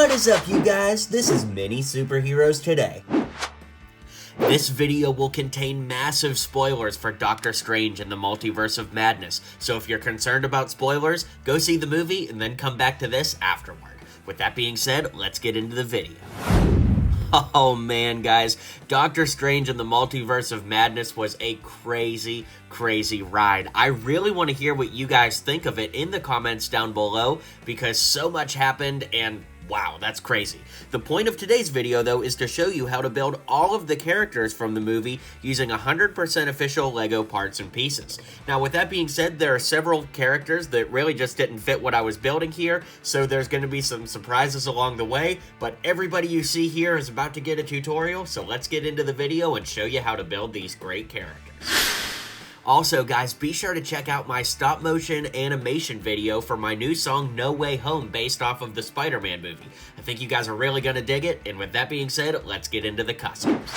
What is up, you guys? This is MiniSuperHeroesToday. This video will contain massive spoilers for Doctor Strange and the Multiverse of Madness, so if you're concerned about spoilers, go see the movie and then come back to this afterward. With that being said, let's get into the video. Oh man, guys, Doctor Strange and the Multiverse of Madness was a crazy ride. I really want to hear what you guys think of it in the comments down below, because so much happened and wow, that's crazy. The point of today's video, though, is to show you how to build all of the characters from the movie using 100% official LEGO parts and pieces. Now, with that being said, there are several characters that really just didn't fit what I was building here, so there's going to be some surprises along the way, but everybody you see here is about to get a tutorial, so let's get into the video and show you how to build these great characters. Also, guys, be sure to check out my stop-motion animation video for my new song, No Way Home, based off of the Spider-Man movie. I think you guys are really gonna dig it, and with that being said, let's get into the costumes.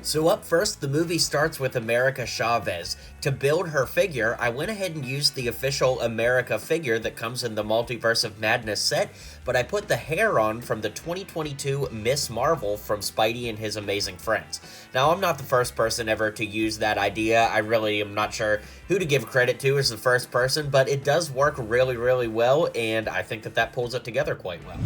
So up first, the movie starts with America Chavez. To build her figure, I went ahead and used the official America figure that comes in the Multiverse of Madness set, but I put the hair on from the 2022 Miss Marvel from Spidey and His Amazing Friends. Now, I'm not the first person ever to use that idea. I really am not sure who to give credit to as the first person, but it does work really well, and I think that pulls it together quite well.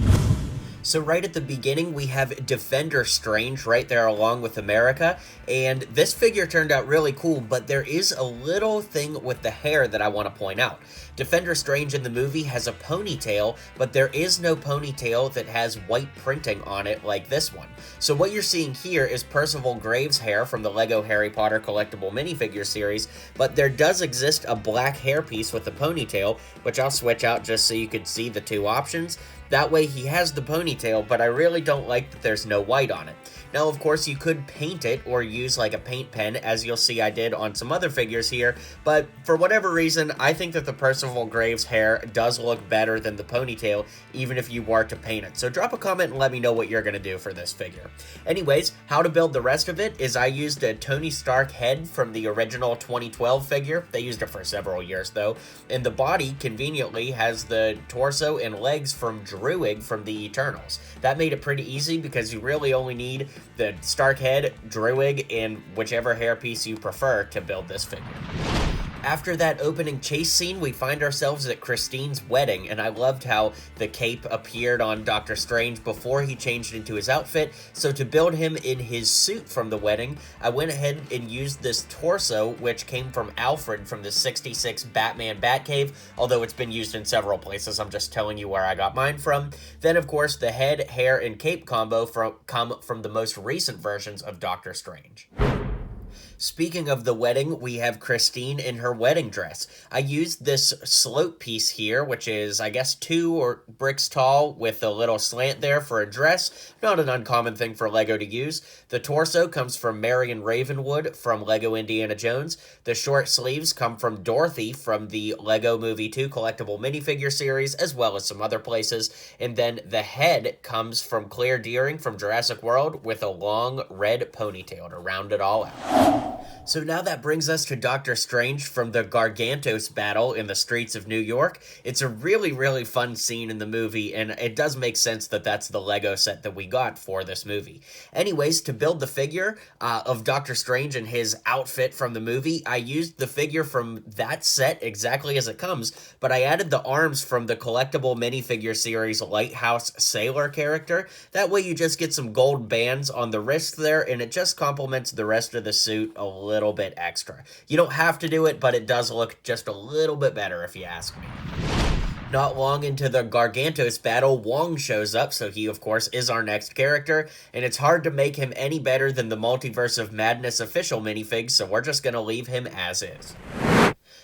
So right at the beginning, we have Defender Strange right there along with America, and this figure turned out really cool, but there is a little thing with the hair that I want to point out. Defender Strange in the movie has a ponytail, but there is no ponytail that has white printing on it like this one. So what you're seeing here is Percival Graves' hair from the LEGO Harry Potter collectible minifigure series, but there does exist a black hairpiece with a ponytail, which I'll switch out just so you can see the two options. That way he has the ponytail, but I really don't like that there's no white on it. Now, of course, you could paint it or use like a paint pen, as you'll see I did on some other figures here, but for whatever reason, I think that the Percival Graves hair does look better than the ponytail, even if you were to paint it. So drop a comment and let me know what you're going to do for this figure. Anyways, how to build the rest of it is I used a Tony Stark head from the original 2012 figure. They used it for several years, though, and the body conveniently has the torso and legs from Druid from the Eternals. That made it pretty easy because you really only need the Stark head, Druid, and whichever hairpiece you prefer to build this figure. After that opening chase scene, we find ourselves at Christine's wedding, and I loved how the cape appeared on Doctor Strange before he changed into his outfit, so to build him in his suit from the wedding, I went ahead and used this torso, which came from Alfred from the 66 Batman Batcave, although it's been used in several places, I'm just telling you where I got mine from. Then, of course, the head, hair, and cape combo come from the most recent versions of Doctor Strange. Speaking of the wedding, we have Christine in her wedding dress. I used this slope piece here, which is, I guess, 2 bricks tall with a little slant there for a dress. Not an uncommon thing for LEGO to use. The torso comes from Marion Ravenwood from LEGO Indiana Jones. The short sleeves come from Dorothy from the LEGO Movie 2 collectible minifigure series, as well as some other places. And then the head comes from Claire Dearing from Jurassic World with a long red ponytail to round it all out. So now that brings us to Doctor Strange from the Gargantos battle in the streets of New York. It's a really fun scene in the movie, and it does make sense that that's the LEGO set that we got for this movie. Anyways, to build the figure of Doctor Strange and his outfit from the movie, I used the figure from that set exactly as it comes, but I added the arms from the collectible minifigure series Lighthouse Sailor character. That way you just get some gold bands on the wrist there, and it just complements the rest of the suit a little bit extra. You don't have to do it, but it does look just a little bit better if you ask me. Not long into the Gargantos battle, Wong shows up, so he, of course, is our next character, and it's hard to make him any better than the Multiverse of Madness official minifig, so we're just gonna leave him as is.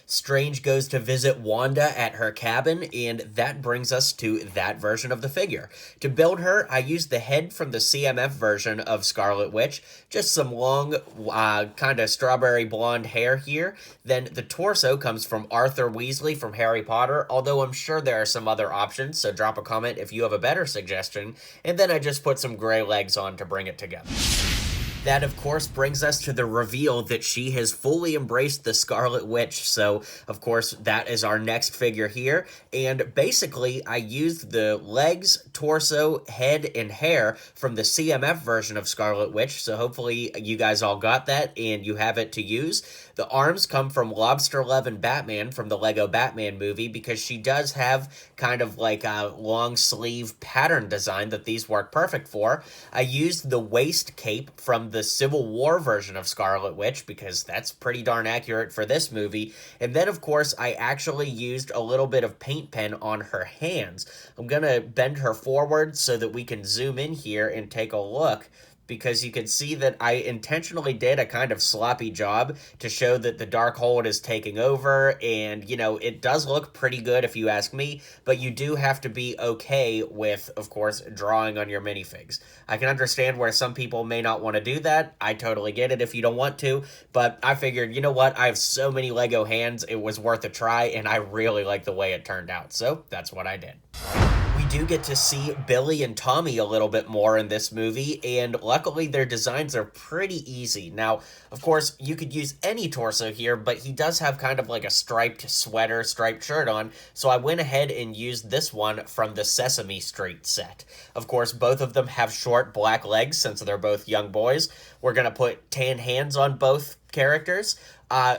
Strange goes to visit Wanda at her cabin, and that brings us to that version of the figure. To build her, I used the head from the CMF version of Scarlet Witch, just some long, kind of strawberry blonde hair here. Then the torso comes from Arthur Weasley from Harry Potter, although I'm sure there are some other options, so drop a comment if you have a better suggestion. And then I just put some gray legs on to bring it together. That, of course, brings us to the reveal that she has fully embraced the Scarlet Witch. So, of course, that is our next figure here. And basically, I used the legs, torso, head, and hair from the CMF version of Scarlet Witch. So hopefully you guys all got that and you have it to use. The arms come from Lobster Love and Batman from the Lego Batman movie, because she does have kind of like a long sleeve pattern design that these work perfect for. I used the waist cape from the Civil War version of Scarlet Witch, because that's pretty darn accurate for this movie. And then, of course, I actually used a little bit of paint pen on her hands. I'm gonna bend her forward so that we can zoom in here and take a look, because you can see that I intentionally did a kind of sloppy job to show that the Darkhold is taking over, and, you know, it does look pretty good if you ask me, but you do have to be okay with, of course, drawing on your minifigs. I can understand where some people may not want to do that. I totally get it if you don't want to, but I figured, you know what, I have so many Lego hands, it was worth a try, and I really like the way it turned out, so that's what I did. We do get to see Billy and Tommy a little bit more in this movie, and luckily their designs are pretty easy. Now, of course, you could use any torso here, but he does have kind of like a striped sweater, striped shirt on, so I went ahead and used this one from the Sesame Street set. Of course, both of them have short black legs since they're both young boys. We're going to put tan hands on both characters.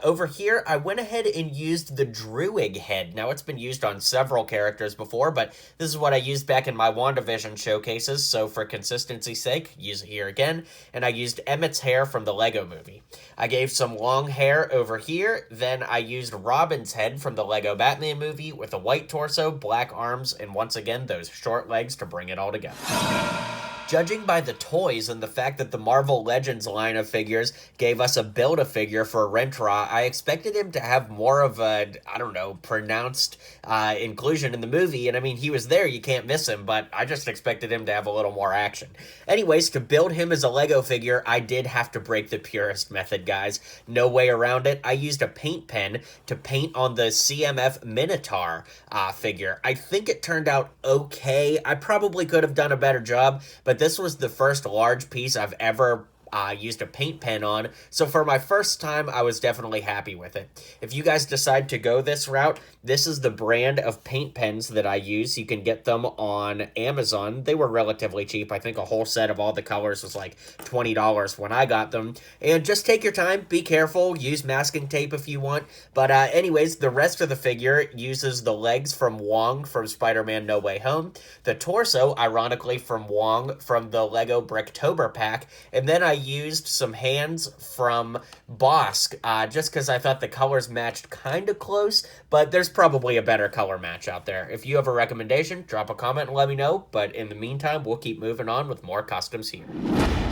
Over here, I went ahead and used the Druid Head. Now, it's been used on several characters before, but this is what I used back in my WandaVision showcases, so for consistency's sake, use it here again. And I used Emmett's hair from the Lego movie. I gave some long hair over here, then I used Robin's head from the Lego Batman movie with a white torso, black arms, and once again, those short legs to bring it all together. Judging by the toys and the fact that the Marvel Legends line of figures gave us a Build-A-Figure for Rentra, I expected him to have more of a, I don't know, pronounced inclusion in the movie. And I mean, he was there, you can't miss him, but I just expected him to have a little more action. Anyways, to build him as a Lego figure, I did have to break the Purist method, guys. No way around it. I used a paint pen to paint on the CMF Minotaur figure. I think it turned out okay. I probably could have done a better job, but this was the first large piece I've ever used a paint pen on, so for my first time, I was definitely happy with it. If you guys decide to go this route, this is the brand of paint pens that I use. You can get them on Amazon. They were relatively cheap. I think a whole set of all the colors was like $20 when I got them. And just take your time, be careful, use masking tape if you want. But anyways, the rest of the figure uses the legs from Wong from Spider-Man No Way Home, the torso, ironically, from Wong from the Lego Bricktober pack, and then I used some hands from Bosk, just because I thought the colors matched kind of close, but there's probably a better color match out there. If you have a recommendation, drop a comment and let me know, but in the meantime, we'll keep moving on with more customs here.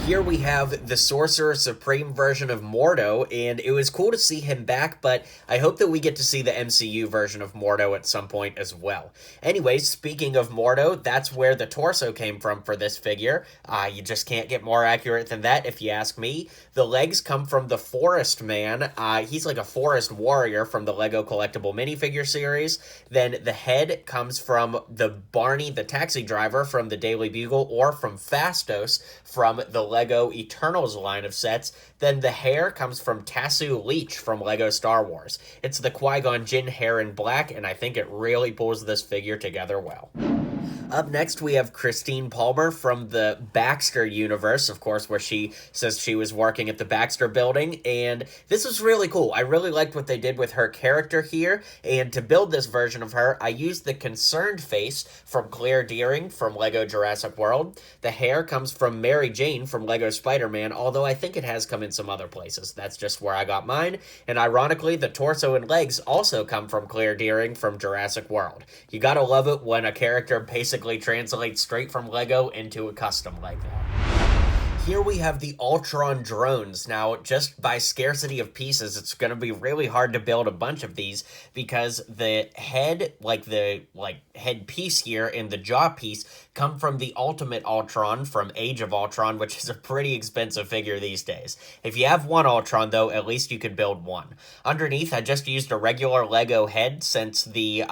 Here we have the Sorcerer Supreme version of Mordo, and it was cool to see him back, but I hope that we get to see the MCU version of Mordo at some point as well. Anyways, speaking of Mordo, that's where the torso came from for this figure. You just can't get more accurate than that if you ask me. The legs come from the Forest Man. He's like a forest warrior from the Lego Collectible Minifigure series. Then the head comes from the Barney the Taxi Driver from the Daily Bugle, or from Fastos from the Lego Eternals line of sets. Then the hair comes from Tasu Leech from Lego Star Wars. It's the Qui-Gon Jinn hair in black, and I think it really pulls this figure together well. Up next, we have Christine Palmer from the Baxter universe, of course, where she says she was working at the Baxter building, and this was really cool. I really liked what they did with her character here, and to build this version of her, I used the Concerned face from Claire Dearing from Lego Jurassic World. The hair comes from Mary Jane from Lego Spider-Man, although I think it has come in some other places. That's just where I got mine, and ironically, the torso and legs also come from Claire Dearing from Jurassic World. You gotta love it when a character basically translates straight from Lego into a custom like that. Here we have the Ultron Drones. Now, just by scarcity of pieces, it's going to be really hard to build a bunch of these because the head, head piece here and the jaw piece come from the Ultimate Ultron from Age of Ultron, which is a pretty expensive figure these days. If you have one Ultron, though, at least you could build one. Underneath, I just used a regular Lego head since the,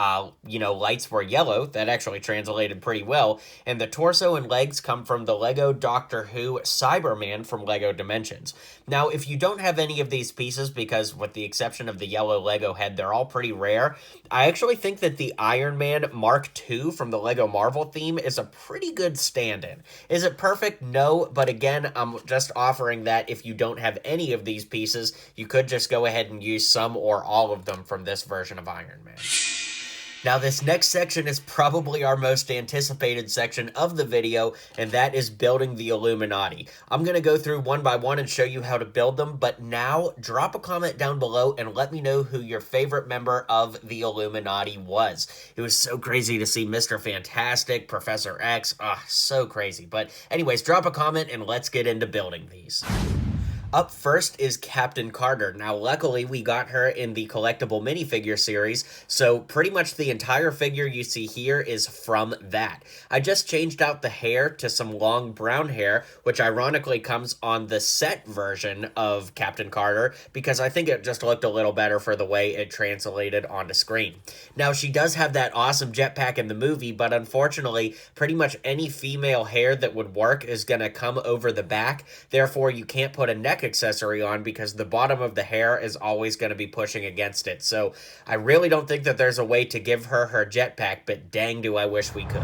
lights were yellow. That actually translated pretty well. And the torso and legs come from the Lego Doctor Who Cyberman from LEGO Dimensions. Now, if you don't have any of these pieces, because with the exception of the yellow LEGO head, they're all pretty rare, I actually think that the Iron Man Mark II from the LEGO Marvel theme is a pretty good stand-in. Is it perfect? No, but again, I'm just offering that if you don't have any of these pieces, you could just go ahead and use some or all of them from this version of Iron Man. Now, this next section is probably our most anticipated section of the video, and that is building the Illuminati. I'm going to go through one by one and show you how to build them, but now drop a comment down below and let me know who your favorite member of the Illuminati was. It was so crazy to see Mr. Fantastic, Professor X, so crazy. But anyways, drop a comment and let's get into building these. Up first is Captain Carter. Now, luckily, we got her in the collectible minifigure series, so pretty much the entire figure you see here is from that. I just changed out the hair to some long brown hair, which ironically comes on the set version of Captain Carter, because I think it just looked a little better for the way it translated onto screen. Now, she does have that awesome jetpack in the movie, but unfortunately, pretty much any female hair that would work is going to come over the back, therefore you can't put a neck accessory on because the bottom of the hair is always going to be pushing against it. So I really don't think that there's a way to give her her jetpack, but dang do I wish we could.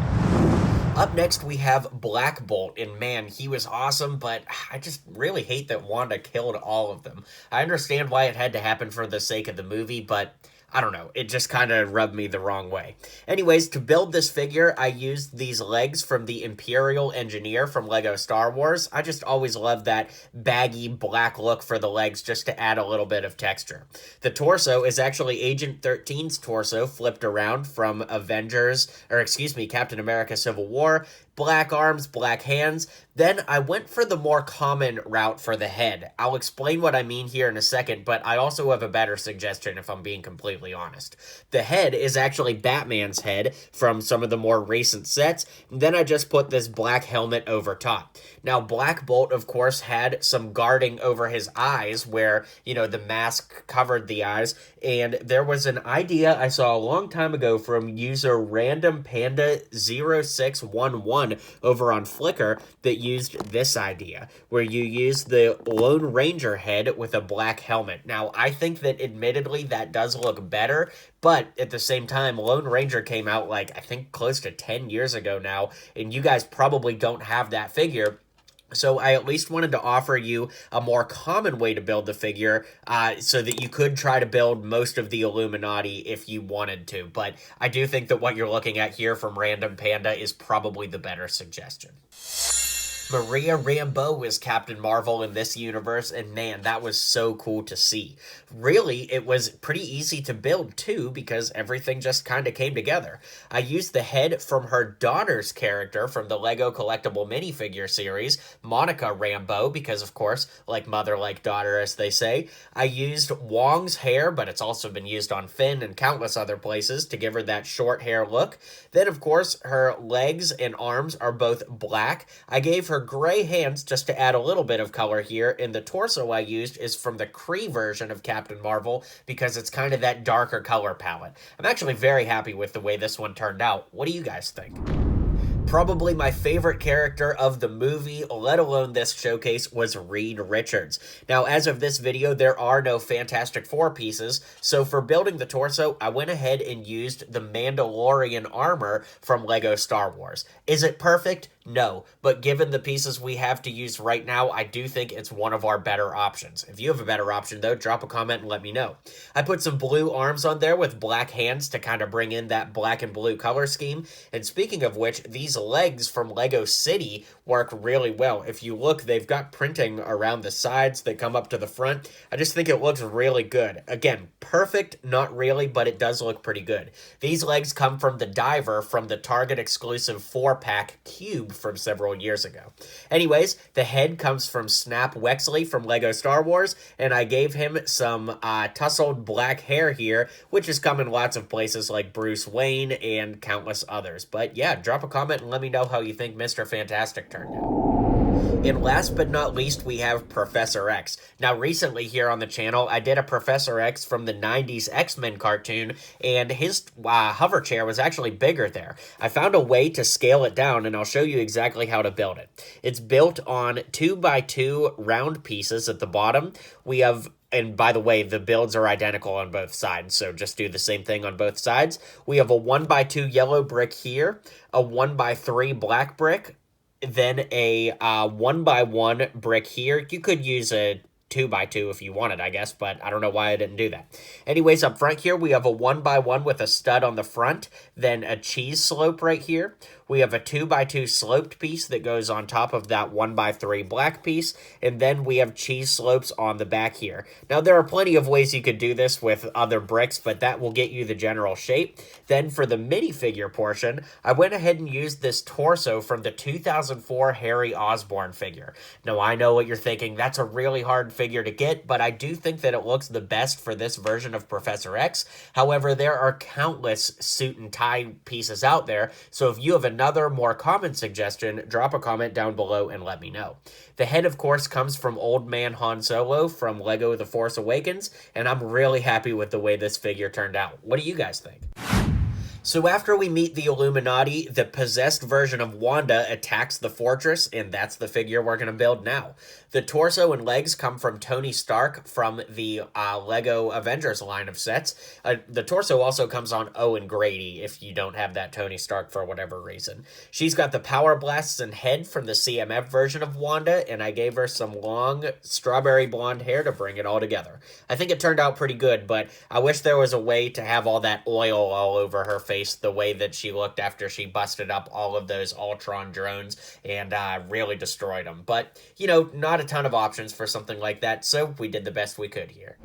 Up next, we have Black Bolt, and man, he was awesome, but I just really hate that Wanda killed all of them. I understand why it had to happen for the sake of the movie, but I don't know, it just kind of rubbed me the wrong way. Anyways, to build this figure, I used these legs from the Imperial Engineer from LEGO Star Wars. I just always loved that baggy black look for the legs just to add a little bit of texture. The torso is actually Agent 13's torso flipped around from Captain America Civil War. Black arms, black hands. Then I went for the more common route for the head. I'll explain what I mean here in a second, but I also have a better suggestion if I'm being completely honest. The head is actually Batman's head from some of the more recent sets, and then I just put this black helmet over top. Now, Black Bolt, of course, had some guarding over his eyes where, the mask covered the eyes, and there was an idea I saw a long time ago from user randompanda0611 over on Flickr that used this idea, where you use the Lone Ranger head with a black helmet. Now, I think that admittedly that does look better, but at the same time, Lone Ranger came out I think close to 10 years ago now, and you guys probably don't have that figure. So I at least wanted to offer you a more common way to build the figure so that you could try to build most of the Illuminati if you wanted to. But I do think that what you're looking at here from Random Panda is probably the better suggestion. Maria Rambo is Captain Marvel in this universe, and man, that was so cool to see. Really, it was pretty easy to build too, because everything just kind of came together. I used the head from her daughter's character from the LEGO collectible minifigure series, Monica Rambeau, because of course, like mother, like daughter, as they say. I used Wong's hair, but it's also been used on Finn and countless other places to give her that short hair look. Then, of course, her legs and arms are both black. I gave her gray hands just to add a little bit of color here, and the torso I used is from the Kree version of Captain Marvel because it's kind of that darker color palette. I'm actually very happy with the way this one turned out. What do you guys think? Probably my favorite character of the movie, let alone this showcase, was Reed Richards. Now, as of this video, there are no Fantastic Four pieces, so for building the torso, I went ahead and used the Mandalorian armor from LEGO Star Wars. Is it perfect? No, but given the pieces we have to use right now, I do think it's one of our better options. If you have a better option, though, drop a comment and let me know. I put some blue arms on there with black hands to kind of bring in that black and blue color scheme. And speaking of which, these legs from Lego City work really well. If you look, they've got printing around the sides that come up to the front. I just think it looks really good. Again, perfect, not really, but it does look pretty good. These legs come from the diver from the Target exclusive 4-pack cube from several years ago. Anyways, the head comes from Snap Wexley from LEGO Star Wars, and I gave him some tousled black hair here, which has come in lots of places like Bruce Wayne and countless others. But yeah, drop a comment and let me know how you think Mr. Fantastic turned out. And last but not least, we have Professor X. Now, recently here on the channel, I did a Professor X from the 90s X-Men cartoon, and his hover chair was actually bigger there. I found a way to scale it down, and I'll show you exactly how to build it. It's built on 2x2 round pieces at the bottom. We have... And by the way, the builds are identical on both sides, so just do the same thing on both sides. We have a 1x2 yellow brick here, a 1x3 black brick, then a 1x1 brick here. You could use a 2x2 if you wanted, I guess, but I don't know why I didn't do that. Anyways, up front here, we have a 1x1 with a stud on the front, then a cheese slope right here. We have a 2x2 sloped piece that goes on top of that 1x3 black piece, and then we have cheese slopes on the back here. Now, there are plenty of ways you could do this with other bricks, but that will get you the general shape. Then for the minifigure portion, I went ahead and used this torso from the 2004 Harry Osborn figure. Now, I know what you're thinking, that's a really hard figure to get, but I do think that it looks the best for this version of Professor X. However, there are countless suit and tie pieces out there, so if you have another more common suggestion, drop a comment down below and let me know. The head, of course, comes from Old Man Han Solo from Lego The Force Awakens, and I'm really happy with the way this figure turned out. What do you guys think? So after we meet the Illuminati, the possessed version of Wanda attacks the fortress, and that's the figure we're going to build now. The torso and legs come from Tony Stark from the Lego Avengers line of sets. The torso also comes on Owen Grady if you don't have that Tony Stark for whatever reason. She's got the power blasts and head from the CMF version of Wanda, and I gave her some long strawberry blonde hair to bring it all together. I think it turned out pretty good, but I wish there was a way to have all that oil all over her face the way that she looked after she busted up all of those Ultron drones and really destroyed them. But, you know, not a ton of options for something like that, so we did the best we could here.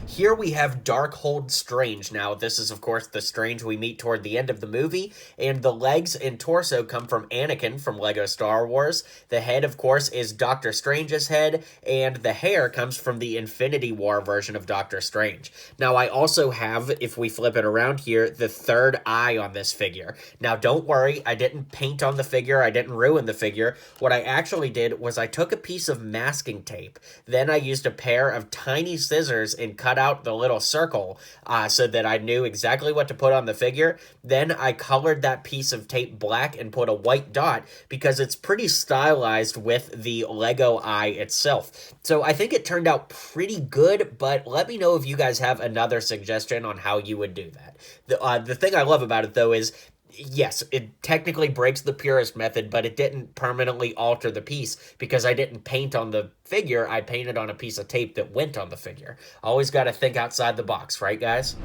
Here we have Darkhold Strange. Now, this is, of course, the Strange we meet toward the end of the movie, and the legs and torso come from Anakin from Lego Star Wars. The head, of course, is Doctor Strange's head, and the hair comes from the Infinity War version of Doctor Strange. Now, I also have, if we flip it around here, the third eye on this figure. Now, don't worry, I didn't paint on the figure, I didn't ruin the figure. What I actually did was I took a piece of masking tape, then I used a pair of tiny scissors and cut out the little circle so that I knew exactly what to put on the figure. Then I colored that piece of tape black and put a white dot because it's pretty stylized with the Lego eye itself. So I think it turned out pretty good, but let me know if you guys have another suggestion on how you would do that. The thing I love about it, though, is yes, it technically breaks the Purist method, but it didn't permanently alter the piece because I didn't paint on the figure, I painted on a piece of tape that went on the figure. Always got to think outside the box, right, guys?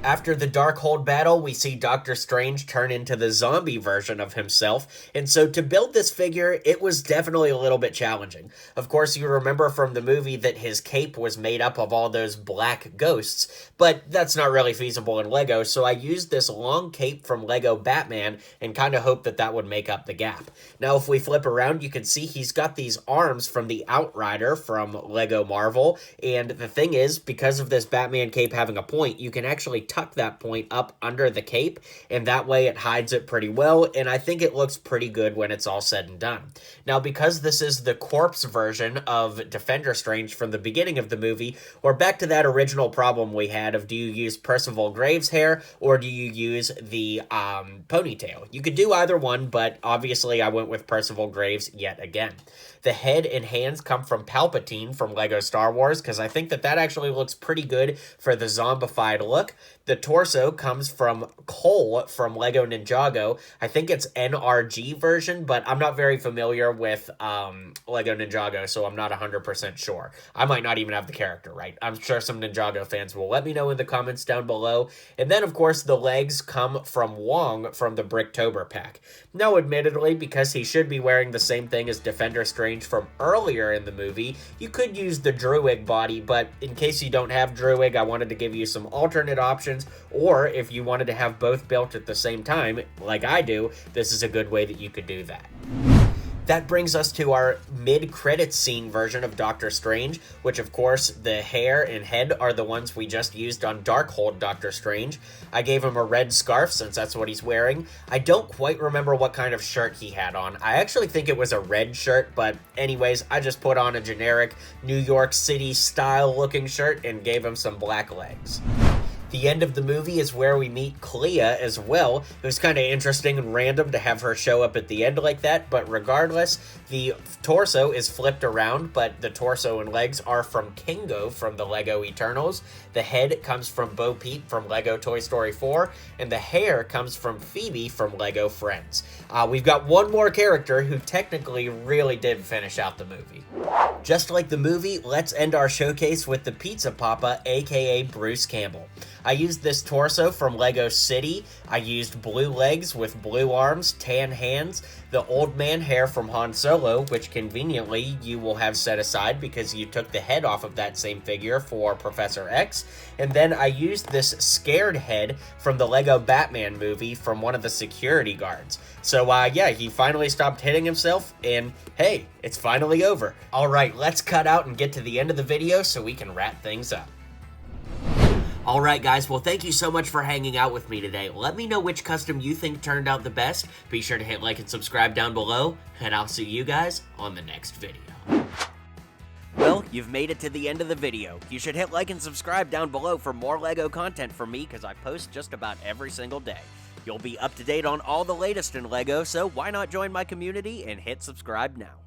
After the Darkhold battle, we see Doctor Strange turn into the zombie version of himself, and so to build this figure, it was definitely a little bit challenging. Of course, you remember from the movie that his cape was made up of all those black ghosts, but that's not really feasible in Lego, so I used this long cape from Lego Batman and kind of hoped that that would make up the gap. Now, if we flip around, you can see he's got these arms from the Outrider from Lego Marvel, and the thing is, because of this Batman cape having a point, you can actually tuck that point up under the cape, and that way it hides it pretty well, and I think it looks pretty good when it's all said and done. Now, because this is the corpse version of Defender Strange from the beginning of the movie, we're back to that original problem we had of do you use Percival Graves' hair, or do you use the ponytail? You could do either one, but obviously I went with Percival Graves yet again. The head and hands come from Palpatine from Lego Star Wars, because I think that that actually looks pretty good for the zombified look. The torso comes from Cole from Lego Ninjago. I think it's NRG version, but I'm not very familiar with Lego Ninjago, so I'm not 100% sure. I might not even have the character right. I'm sure some Ninjago fans will let me know in the comments down below. And then, of course, the legs come from Wong from the Bricktober pack. Now, admittedly, because he should be wearing the same thing as Defender Strange from earlier in the movie, you could use the Druid body, but in case you don't have Druid, I wanted to give you some alternate options, or if you wanted to have both built at the same time, like I do, this is a good way that you could do that. That brings us to our mid-credits scene version of Doctor Strange, which of course the hair and head are the ones we just used on Darkhold Doctor Strange. I gave him a red scarf since that's what he's wearing. I don't quite remember what kind of shirt he had on. I actually think it was a red shirt, but anyways, I just put on a generic New York City style looking shirt and gave him some black legs. The end of the movie is where we meet Clea as well. It was kind of interesting and random to have her show up at the end like that, but regardless, the torso is flipped around, but the torso and legs are from Kingo from the Lego Eternals. The head comes from Bo Peep from Lego Toy Story 4, and the hair comes from Phoebe from Lego Friends. We've got one more character who technically really did finish out the movie. Just like the movie, let's end our showcase with the Pizza Papa, aka Bruce Campbell. I used this torso from Lego City. I used blue legs with blue arms, tan hands, the old man hair from Han Solo, which conveniently you will have set aside because you took the head off of that same figure for Professor X. And then I used this scared head from the Lego Batman movie from one of the security guards. So yeah, he finally stopped hitting himself, and hey, it's finally over. Alright, let's cut out and get to the end of the video so we can wrap things up. Alright guys, well thank you so much for hanging out with me today. Let me know which custom you think turned out the best. Be sure to hit like and subscribe down below, and I'll see you guys on the next video. Well, you've made it to the end of the video. You should hit like and subscribe down below for more LEGO content from me, because I post just about every single day. You'll be up to date on all the latest in LEGO, so why not join my community and hit subscribe now.